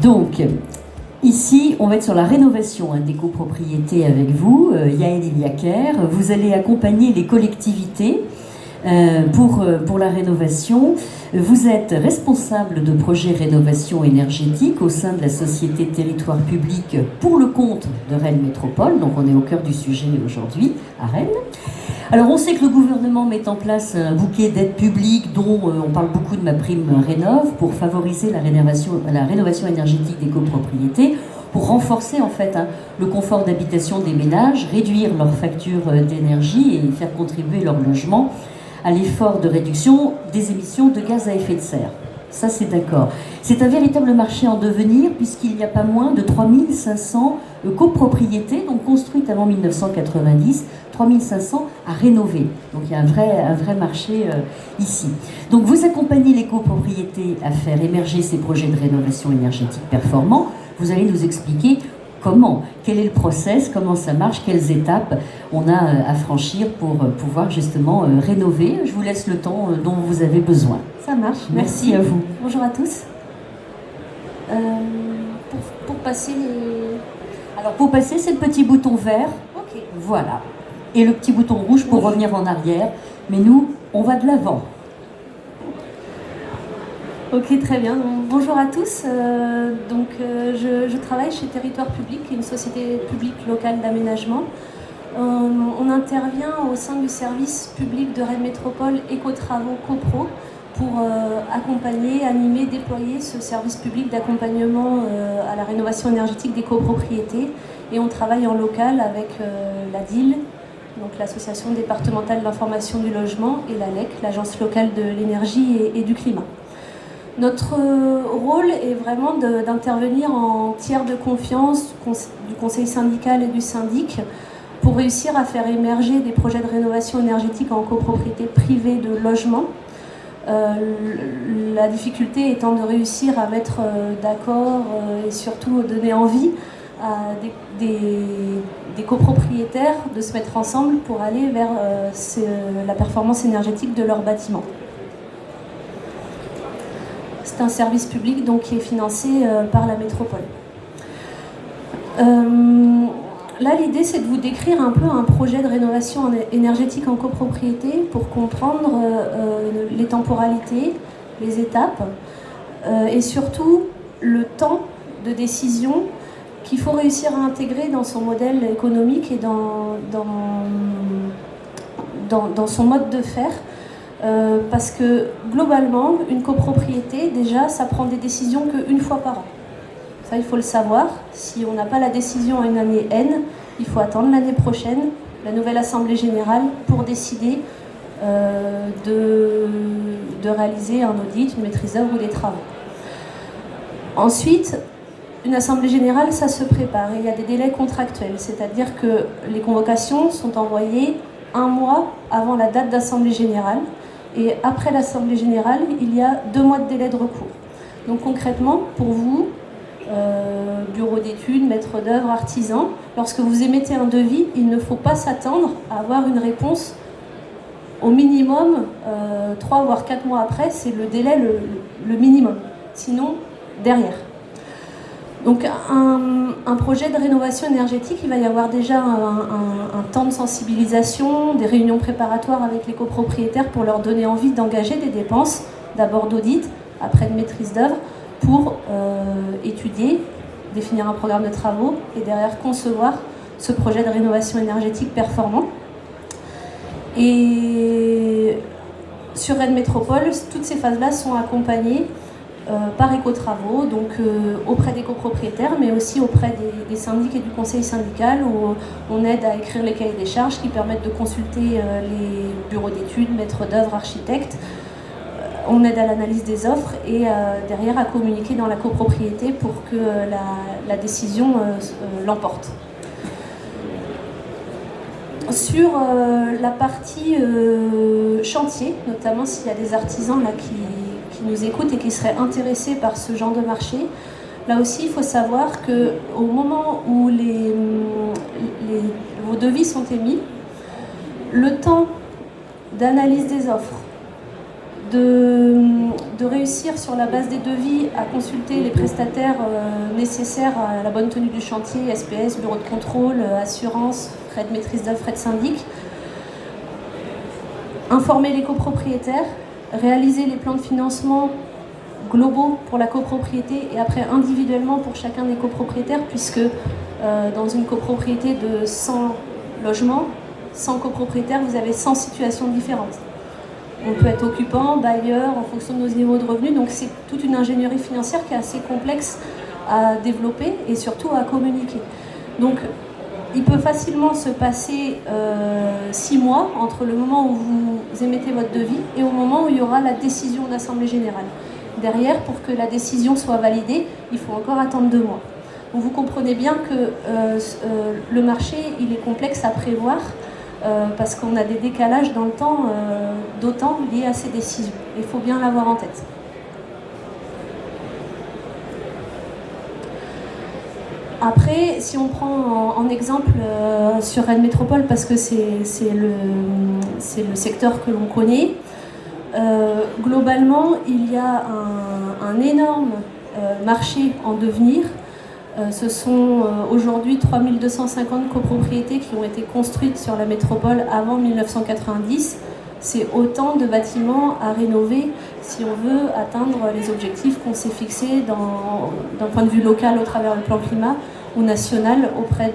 Donc, ici, on va être sur la rénovation des copropriétés avec vous, Yael Iliaker. Vous allez accompagner les collectivités pour la rénovation. Vous êtes responsable de projet rénovation énergétique au sein de la société Territoire Public pour le compte de Rennes Métropole. Donc on est au cœur du sujet aujourd'hui à Rennes. Alors on sait que le gouvernement met en place un bouquet d'aides publiques dont on parle beaucoup de MaPrimeRénov' pour favoriser la rénovation énergétique des copropriétés, pour renforcer en fait le confort d'habitation des ménages, réduire leurs factures d'énergie et faire contribuer leur logement à l'effort de réduction des émissions de gaz à effet de serre. Ça, c'est d'accord. C'est un véritable marché en devenir puisqu'il n'y a pas moins de 3500 copropriétés, donc construites avant 1990, 3500 à rénover. Donc il y a un vrai marché ici. Donc vous accompagnez les copropriétés à faire émerger ces projets de rénovation énergétique performants. Vous allez nous expliquer comment, quel est le process, comment ça marche, quelles étapes on a à franchir pour pouvoir justement rénover. Je vous laisse le temps dont vous avez besoin. Ça marche. Merci à vous. Bonjour à tous. Pour passer les... Alors pour passer, c'est le petit bouton vert. Ok. Voilà. Et le petit bouton rouge pour revenir en arrière. Mais nous, on va de l'avant. Ok, très bien. Donc, bonjour à tous. Je travaille chez Territoire Public, qui est une société publique locale d'aménagement. On intervient au sein du service public de Rennes Métropole Éco-Travaux CoPro pour accompagner, animer, déployer ce service public d'accompagnement à la rénovation énergétique des copropriétés. Et on travaille en local avec la DIL, donc l'Association départementale de l'information du logement, et l'ALEC, l'Agence locale de l'énergie et du climat. Notre rôle est vraiment d'intervenir en tiers de confiance du conseil syndical et du syndic pour réussir à faire émerger des projets de rénovation énergétique en copropriété privée de logement. La difficulté étant de réussir à mettre d'accord et surtout donner envie à des copropriétaires de se mettre ensemble pour aller vers la performance énergétique de leur bâtiment. C'est un service public donc, qui est financé par la métropole. Là, l'idée, c'est de vous décrire un peu un projet de rénovation énergétique en copropriété pour comprendre les temporalités, les étapes et surtout le temps de décision qu'il faut réussir à intégrer dans son modèle économique et dans son mode de faire. Parce que globalement, une copropriété, déjà, ça prend des décisions qu'une fois par an. Ça, il faut le savoir. Si on n'a pas la décision à une année N, il faut attendre l'année prochaine, la nouvelle Assemblée Générale, pour décider de réaliser un audit, une maîtrise d'œuvre ou des travaux. Ensuite, une Assemblée Générale, ça se prépare. Et il y a des délais contractuels, c'est-à-dire que les convocations sont envoyées 1 mois avant la date d'Assemblée Générale. Et après l'Assemblée Générale, il y a 2 mois de délai de recours. Donc concrètement, pour vous, bureau d'études, maître d'œuvre, artisan, lorsque vous émettez un devis, il ne faut pas s'attendre à avoir une réponse au minimum 3 voire 4 mois après, c'est le délai le minimum. Sinon, derrière. Donc un projet de rénovation énergétique, il va y avoir déjà un temps de sensibilisation, des réunions préparatoires avec les copropriétaires pour leur donner envie d'engager des dépenses, d'abord d'audit, après de maîtrise d'œuvre, pour étudier, définir un programme de travaux et derrière concevoir ce projet de rénovation énergétique performant. Et sur Rennes Métropole, toutes ces phases-là sont accompagnées par Éco-Travaux, donc auprès des copropriétaires, mais aussi auprès des syndics et du conseil syndical, où on aide à écrire les cahiers des charges qui permettent de consulter les bureaux d'études, maîtres d'œuvre, architectes. On aide à l'analyse des offres et derrière à communiquer dans la copropriété pour que la décision l'emporte. Sur la partie chantier, notamment s'il y a des artisans là, qui nous écoutent et qui seraient intéressés par ce genre de marché, là aussi il faut savoir qu'au moment où vos devis sont émis, le temps d'analyse des offres, de réussir sur la base des devis à consulter les prestataires nécessaires à la bonne tenue du chantier, SPS, bureau de contrôle, assurance, frais de maîtrise d'œuvre, frais de syndic, informer les copropriétaires, réaliser les plans de financement globaux pour la copropriété et après individuellement pour chacun des copropriétaires, puisque dans une copropriété de 100 logements, 100 copropriétaires, vous avez 100 situations différentes. On peut être occupant, bailleur, en fonction de nos niveaux de revenus, donc c'est toute une ingénierie financière qui est assez complexe à développer et surtout à communiquer. Donc il peut facilement se passer 6 mois entre le moment où vous émettez votre devis et au moment où il y aura la décision d'Assemblée Générale. Derrière, pour que la décision soit validée, il faut encore attendre 2 mois. Donc vous comprenez bien que le marché, il est complexe à prévoir parce qu'on a des décalages dans le temps d'autant liés à ces décisions. Il faut bien l'avoir en tête. Après, si on prend en exemple sur Rennes Métropole, parce que c'est le secteur que l'on connaît, globalement, il y a un énorme marché en devenir. Ce sont aujourd'hui 3250 copropriétés qui ont été construites sur la métropole avant 1990. C'est autant de bâtiments à rénover si on veut atteindre les objectifs qu'on s'est fixés d'un point de vue local au travers du plan climat ou national auprès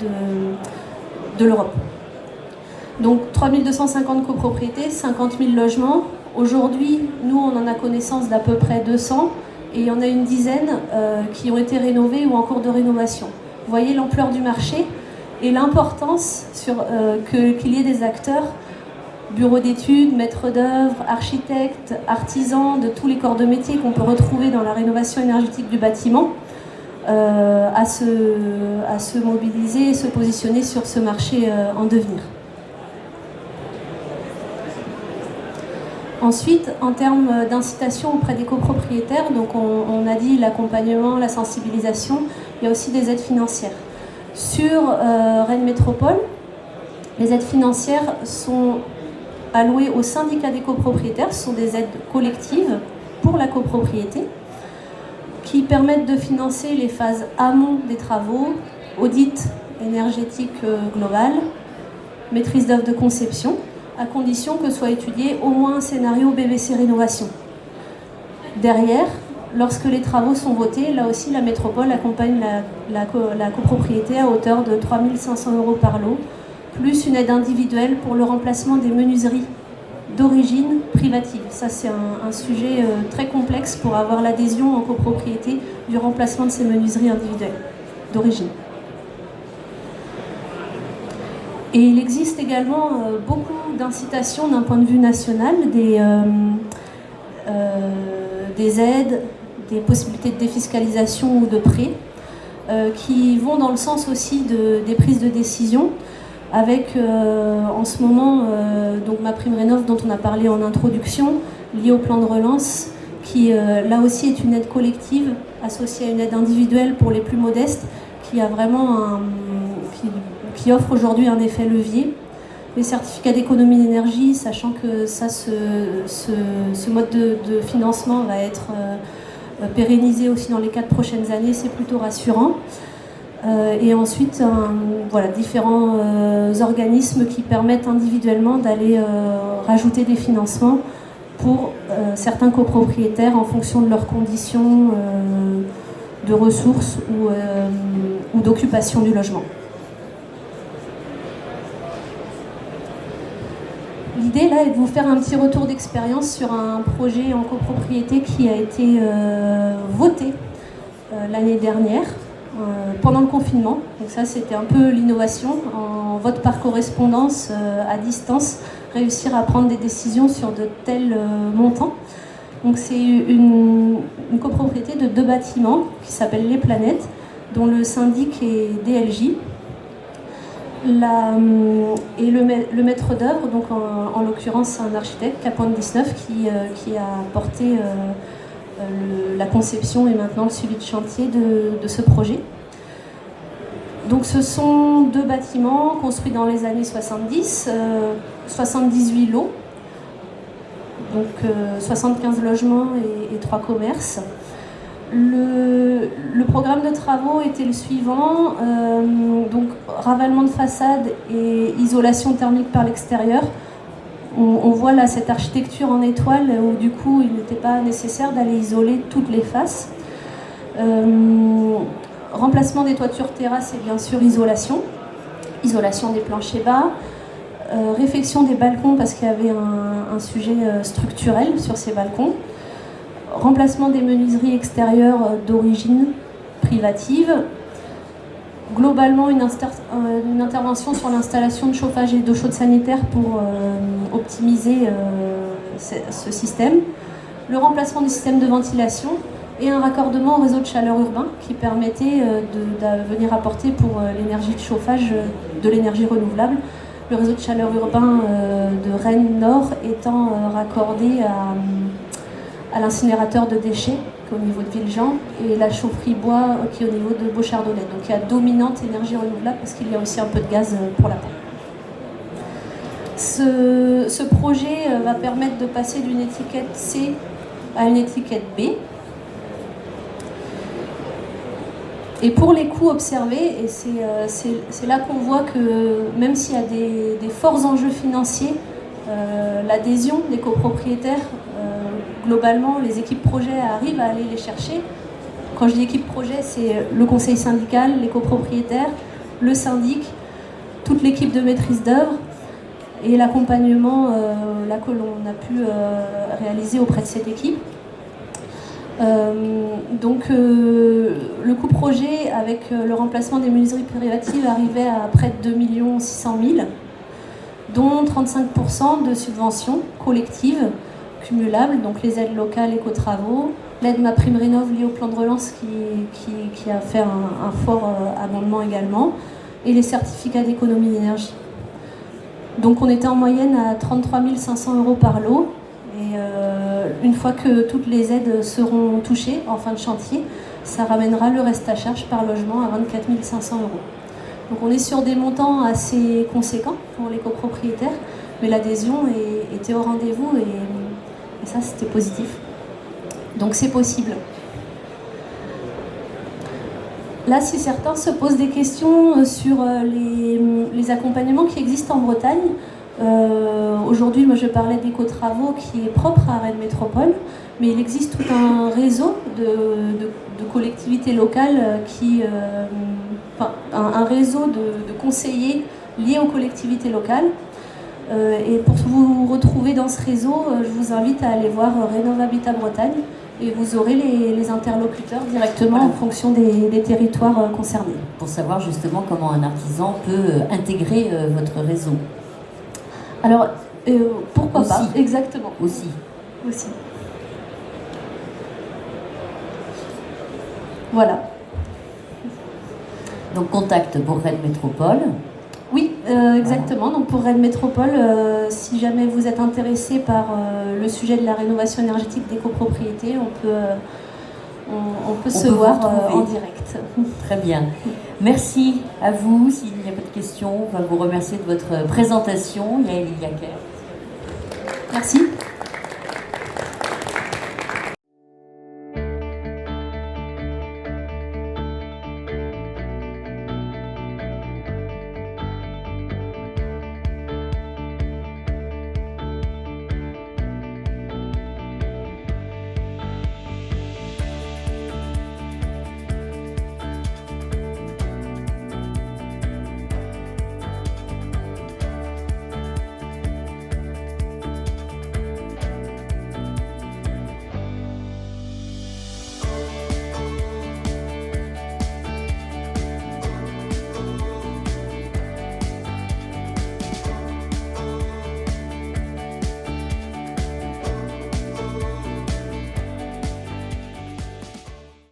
de l'Europe. Donc 3250 copropriétés, 50 000 logements. Aujourd'hui, nous, on en a connaissance d'à peu près 200 et il y en a une dizaine qui ont été rénovés ou en cours de rénovation. Vous voyez l'ampleur du marché et l'importance qu'il y ait des acteurs, bureaux d'études, maîtres d'œuvre, architectes, artisans, de tous les corps de métier qu'on peut retrouver dans la rénovation énergétique du bâtiment, à se mobiliser et se positionner sur ce marché en devenir. Ensuite, en termes d'incitation auprès des copropriétaires, donc on a dit l'accompagnement, la sensibilisation, il y a aussi des aides financières. Sur Rennes Métropole, les aides financières sont allouées au syndicat des copropriétaires, ce sont des aides collectives pour la copropriété qui permettent de financer les phases amont des travaux, audit énergétique global, maîtrise d'œuvre de conception, à condition que soit étudié au moins un scénario BBC Rénovation. Derrière, lorsque les travaux sont votés, là aussi la métropole accompagne la copropriété à hauteur de 3 500 € par lot, plus une aide individuelle pour le remplacement des menuiseries d'origine privative. Ça, c'est un sujet très complexe pour avoir l'adhésion en copropriété du remplacement de ces menuiseries individuelles d'origine. Et il existe également beaucoup d'incitations d'un point de vue national, des aides, des possibilités de défiscalisation ou de prêts qui vont dans le sens aussi des prises de décision avec en ce moment donc MaPrimeRénov' dont on a parlé en introduction, liée au plan de relance, qui là aussi est une aide collective associée à une aide individuelle pour les plus modestes, qui a vraiment qui offre aujourd'hui un effet levier. Les certificats d'économie d'énergie, sachant que ça, ce mode de financement va être pérennisé aussi dans les 4 prochaines années, c'est plutôt rassurant. Et ensuite, voilà, différents organismes qui permettent individuellement d'aller rajouter des financements pour certains copropriétaires en fonction de leurs conditions de ressources ou d'occupation du logement. L'idée là est de vous faire un petit retour d'expérience sur un projet en copropriété qui a été voté l'année dernière pendant le confinement. Donc ça, c'était un peu l'innovation en vote par correspondance à distance, réussir à prendre des décisions sur de tels montants. Donc c'est une copropriété de 2 bâtiments qui s'appelle Les Planètes, dont le syndic est DLJ. Et le maître d'œuvre, donc en l'occurrence un architecte, K.19, qui a porté la conception et maintenant le suivi de chantier de ce projet. Donc ce sont 2 bâtiments construits dans les années 70, 78 lots, donc 75 logements et 3 commerces. Le programme de travaux était le suivant, donc ravalement de façade et isolation thermique par l'extérieur. On voit là cette architecture en étoile où du coup il n'était pas nécessaire d'aller isoler toutes les faces. Remplacement des toitures terrasses et bien sûr isolation des planchers bas, réfection des balcons parce qu'il y avait un sujet structurel sur ces balcons, remplacement des menuiseries extérieures d'origine privative, globalement une intervention sur l'installation de chauffage et d'eau chaude sanitaire pour optimiser ce système, le remplacement du système de ventilation et un raccordement au réseau de chaleur urbain qui permettait de venir apporter pour l'énergie de chauffage de l'énergie renouvelable. Le réseau de chaleur urbain de Rennes Nord étant raccordé à l'incinérateur de déchets qui est au niveau de Villejean et la chaufferie bois qui est au niveau de Beauchardonnay. Donc il y a dominante énergie renouvelable parce qu'il y a aussi un peu de gaz pour la pompe. Ce projet va permettre de passer d'une étiquette C à une étiquette B. Et pour les coûts observés, et c'est là qu'on voit que même s'il y a des forts enjeux financiers, l'adhésion des copropriétaires, globalement, les équipes projet arrivent à aller les chercher. Quand je dis équipe projet, c'est le conseil syndical, les copropriétaires, le syndic, toute l'équipe de maîtrise d'œuvre et l'accompagnement là que l'on a pu réaliser auprès de cette équipe. Donc le coût projet avec le remplacement des menuiseries privatives arrivait à près de 2 600 000, dont 35% de subventions collectives cumulables, donc les aides locales éco-travaux, l'aide MaPrimeRénov' liée au plan de relance qui a fait un fort abondement également, et les certificats d'économie d'énergie. Donc on était en moyenne à 33 500 € par lot. Et une fois que toutes les aides seront touchées en fin de chantier, ça ramènera le reste à charge par logement à 24 500 €. Donc on est sur des montants assez conséquents pour les copropriétaires, mais l'adhésion était au rendez-vous et ça c'était positif. Donc c'est possible. Là, si certains se posent des questions sur les accompagnements qui existent en Bretagne, aujourd'hui, moi je parlais d'éco-travaux qui est propre à Rennes Métropole, mais il existe tout un réseau de collectivités locales un réseau de conseillers liés aux collectivités locales. Et pour vous retrouver dans ce réseau, je vous invite à aller voir Rénov' Habitat Bretagne et vous aurez les interlocuteurs directement en fonction des territoires concernés. Pour savoir justement comment un artisan peut intégrer votre réseau. Alors, pourquoi aussi. Pas exactement. Aussi. Voilà. Donc, contact pour Rennes Métropole. Oui, exactement. Donc, pour Rennes Métropole, si jamais vous êtes intéressé par le sujet de la rénovation énergétique des copropriétés, on peut se voir en direct. Très bien. Merci à vous. S'il n'y a pas de questions, on va vous remercier de votre présentation. Yaël Iliaker. Merci.